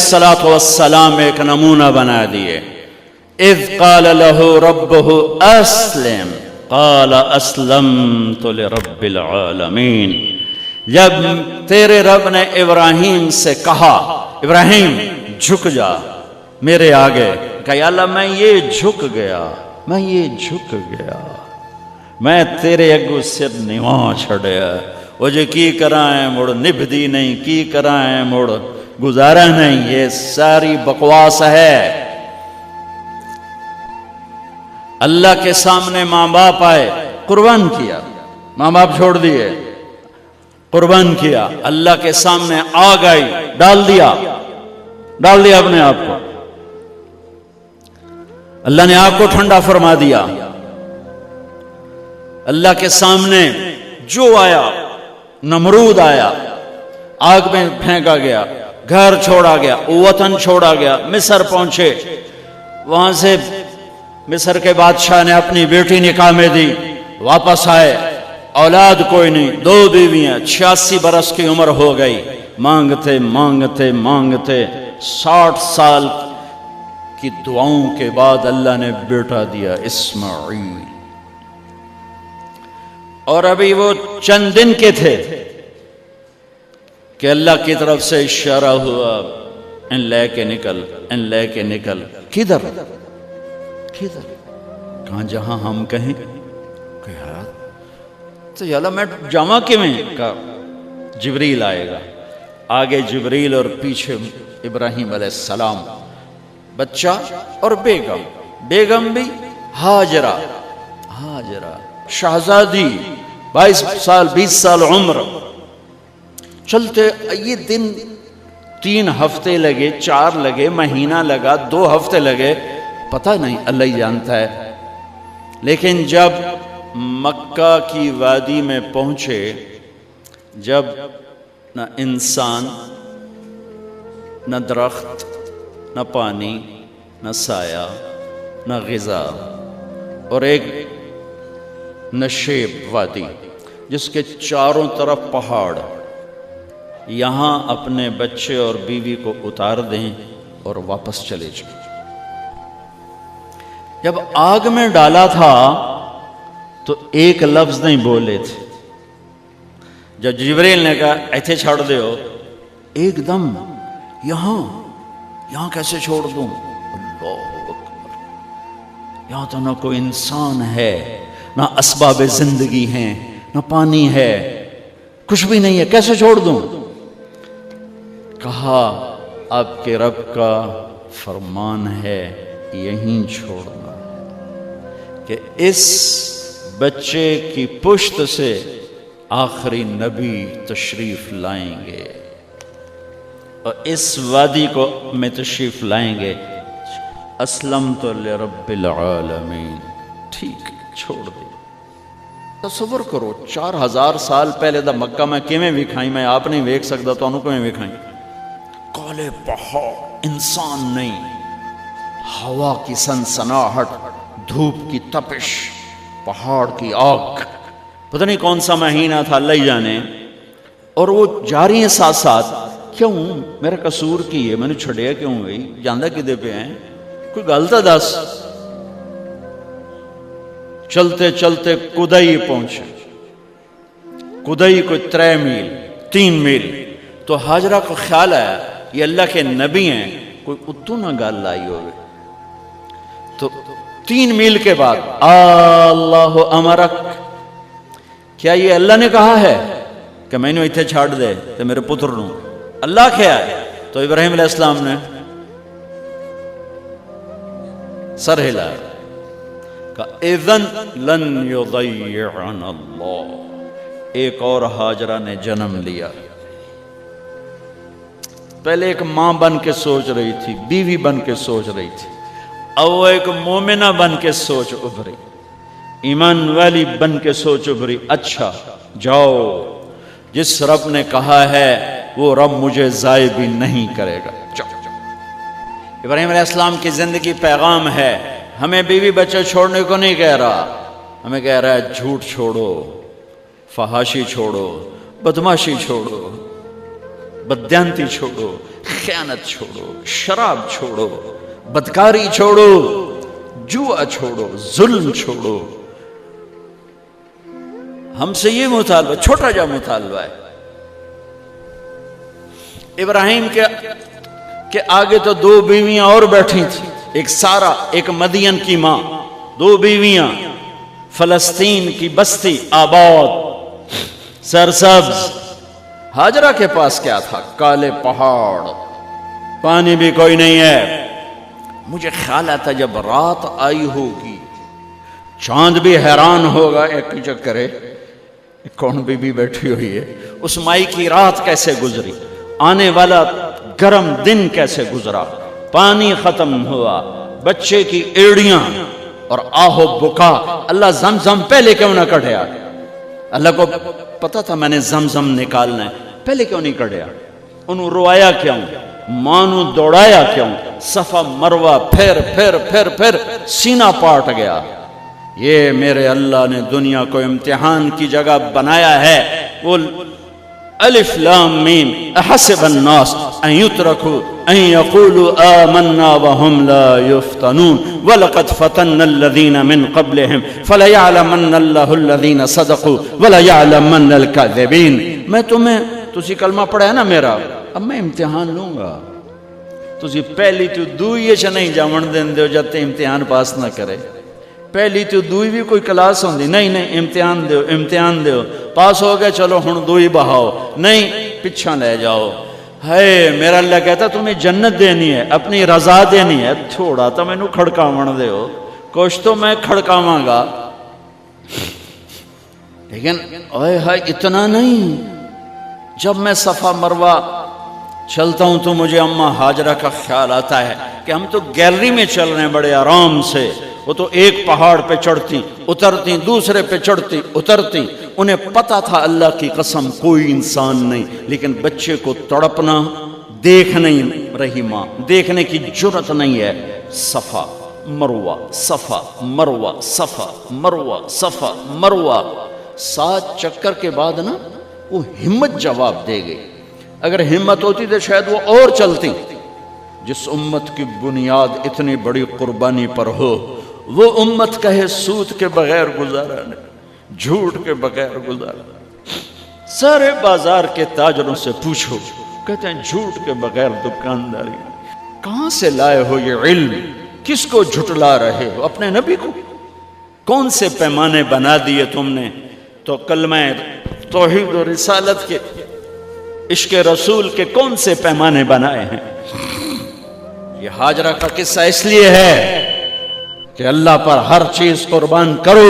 अलैहिस्सलातु वस्सलाम एक नमूना बना दिए। इज़ क़ाल लहू रब्बुहु अस्लिम क़ाल अस्लमतु लिरब्बिल आलमीन। जब तेरे रब ने इब्राहिम से कहा, इब्राहिम झुक जा मेरे आगे, कहा अल्लाह मैं ये झुक गया, मैं ये झुक गया, मैं तेरे अगू सिर निवा छड़िया। वो जो की कराए मुड़ निभदी नहीं, की कराए मुड़ गुजारा नहीं, ये सारी बकवास है। अल्लाह के सामने माँ बाप आए, कुर्बान किया, माँ बाप छोड़ दिए, कुर्बान किया। अल्लाह के सामने आग आई, डाल दिया अपने आप को। अल्लाह ने आग को ठंडा फरमा दिया। अल्लाह के सामने जो आया, नमरूद आया, आग में फेंका गया, घर छोड़ा गया, वतन छोड़ा गया, मिस्र पहुंचे। वहां से मिस्र के बादशाह ने अपनी बेटी निकाह में दी, वापस आए, औलाद कोई नहीं, 2 बीवियां, 86 बरस की उम्र हो गई। मांगते मांगते मांगते 60 साल की दुआओं के बाद अल्लाह ने बेटा दिया, इस्माईल। और अभी वो चंद दिन के थे कि अल्लाह की तरफ से इशारा हुआ, इन लेके निकल, इन लेके निकल। किधर किधर? कहां? जहां हम कहें। तो याला मैं जामा के में का जिब्रील आएगा, आगे जिब्रील और पीछे इब्राहिम अलैहिस्सलाम, बच्चा और बेगम, बेगम भी हाजरा, हाजरा शहजादी, 22 साल 20 साल उम्र। चलते ये दिन 3 हफ्ते लगे, 4 लगे, महीना लगा, 2 हफ्ते लगे, पता नहीं, अल्लाह ही जानता है। लेकिन जब मक्का की वादी में पहुंचे, जब न इंसान, न दरख्त, न पानी, न साया, न ग़िज़ा, और एक नशेब वादी जिसके चारों तरफ पहाड़, यहां अपने बच्चे और बीवी को उतार दें और वापस चले जाएं। जब आग में डाला था तो एक लफ्ज नहीं बोले थे। जब जिब्रील ने कहा ऐसे छोड़ दो, एकदम यहां कैसे छोड़ दूं? अल्लाहु अकबर। यहां तो ना कोई इंसान है, ना असबाब जिंदगी हैं, ना पानी है, कुछ भी नहीं है, कैसे छोड़ दूं? कहा आपके रब का फरमान है, यहीं छोड़ना कि इस बच्चे की पुश्त से आखिरी नबी तशरीफ लाएंगे और इस वादी को में तशरीफ लाएंगे। अस्लमतु लिरब्बिल आलमीन। ठीक, छोड़ दे। तसव्वुर करो 4000 साल पहले दा मक्का में किवें विखाई, मैं आप नहीं वेख सकदा, तुहानू किवें विखाई? काले पहाड़, इंसान नहीं, हवा की सनसनाहट, धूप की तपिश, पहाड़ की आग, पता नहीं कौन सा महीना था, अल्लाह ही जाने। और वो जा रही हैं साथ साथ। क्यों? मेरा कसूर की है, मैंने छड़िया क्यों गई? जांदा किदे पे हैं? कोई गल तो दस। चलते चलते कुदई पहुंचे। कुदई कोई 3 मील 3 मील। तो हाजरा को ख्याल आया ये अल्लाह के नबी हैं, कोई उतू ना गल लाई होवे। तो 3 मील के बाद अल्लाह अमरक, क्या ये अल्लाह ने कहा है कि मैंने इत्थे छाड़ दे ते मेरे पुत्र नू? अल्लाह क्या है? तो इब्राहिम अलैहिस्सलाम ने सर हिलाया, कहा इज़न लन युज़य्यअना अल्लाह। एक और हाजरा ने जन्म लिया। पहले एक मां बन के सोच रही थी, बीवी बन के सोच रही थी, अब वो एक मोमिना बन के सोच उभरी, ईमान वाली बन के सोच उभरी। अच्छा जाओ, जिस रब ने कहा है वो रब मुझे ज़ाय भी नहीं करेगा। जाओ। इब्राहिम अलैहिस्सलाम की जिंदगी पैगाम है, हमें बीवी बच्चे छोड़ने को नहीं कह रहा, हमें कह रहा है झूठ छोड़ो, फहाशी छोड़ो, बदमाशी छोड़ो, بددیانتی چھوڑو، خیانت چھوڑو، شراب چھوڑو، بدکاری چھوڑو، جوا چھوڑو، ظلم چھوڑو. ہم سے یہ مطالبہ، چھوٹا جا مطالبہ ہے. ابراہیم کے آگے تو 2 بیویاں اور بیٹھی تھیں، ایک سارا، ایک مدین کی ماں، 2 بیویاں. فلسطین کی بستی آباد، سرسبز. ہاجرہ کے پاس کیا تھا؟ کالے پہاڑ، پانی بھی کوئی نہیں ہے. مجھے خیال آتا جب رات آئی ہوگی چاند بھی حیران ہوگا، ایک چکرے کون بی بی بیٹھی ہوئی ہے، اس مائی کی رات کیسے گزری، آنے والا گرم دن کیسے گزرا. پانی ختم ہوا، بچے کی ایڑیاں اور آہو بکا. اللہ زمزم پہلے کیوں نہ کڑھیا؟ اللہ کو پتا تھا میں نے زمزم نکالنا ہے، پہلے کیوں نہیں کڑھیا؟ انہوں روایا کیوں؟ مانو دوڑایا کیوں؟ صفا مروہ پھر پھر پھر پھر سینہ پاٹ گیا. یہ میرے اللہ نے دنیا کو امتحان کی جگہ بنایا ہے. وہ الف لام میم احسب الناس ان يتركوا ان يقولوا آمنا وهم لا يفتنون ولقد فتنا الذين من قبلهم فليعلمن الله الذين صدقوا وليعلمن الكاذبين. میں تمہیں تسی کلمہ پڑھا ہے نا میرا، اب میں امتحان لوں گا. تسی پہلی تو دوئی چ نہیں جاون دین دیو جب تے امتحان پاس نہ کرے. پہلی تو دوئی بھی کوئی کلاس ہوندی نہیں، نہیں امتحان دیو، امتحان دیو. پاس ہو گئے چلو ہن دوئی بہاؤ، نہیں پچھا لے جاؤ. ہے میرا اللہ کہتا تمہیں جنت دینی ہے، اپنی رضا دینی ہے، تھوڑا تو میں نو کھڑکاون دیو. کچھ تو میں کھڑکاواں گا، لیکن اوئے ہائے اتنا نہیں. جب میں صفا مروہ چلتا ہوں تو مجھے اماں ہاجرہ کا خیال آتا ہے کہ ہم تو گیلری میں چل رہے ہیں بڑے آرام سے. وہ تو ایک پہاڑ پہ چڑھتی اترتی، دوسرے پہ چڑھتی اترتی. انہیں پتا تھا اللہ کی قسم کوئی انسان نہیں، لیکن بچے کو تڑپنا دیکھ نہیں رہی ماں، دیکھنے کی جرت نہیں ہے. صفا مروہ، صفا مروہ، صفا مروہ، صفا مروہ. 7 چکر کے بعد نا وہ ہمت جواب دے گئی. اگر ہمت ہوتی تو شاید وہ اور چلتی. جس امت کی بنیاد اتنی بڑی قربانی پر ہو، وہ امت کہے سود کے بغیر گزارا نہیں، جھوٹ کے بغیر گزارا. سارے بازار کے تاجروں سے پوچھو، کہتے ہیں جھوٹ کے بغیر دکانداری. کہاں سے لائے ہو یہ علم؟ کس کو جھٹلا رہے ہو؟ اپنے نبی کو؟ کون سے پیمانے بنا دیے تم نے؟ تو کلمہ توحید و رسالت کے، عشق رسول کے کون سے پیمانے بنائے ہیں؟ یہ ہاجرہ کا قصہ اس لیے ہے کہ اللہ پر ہر چیز قربان کرو.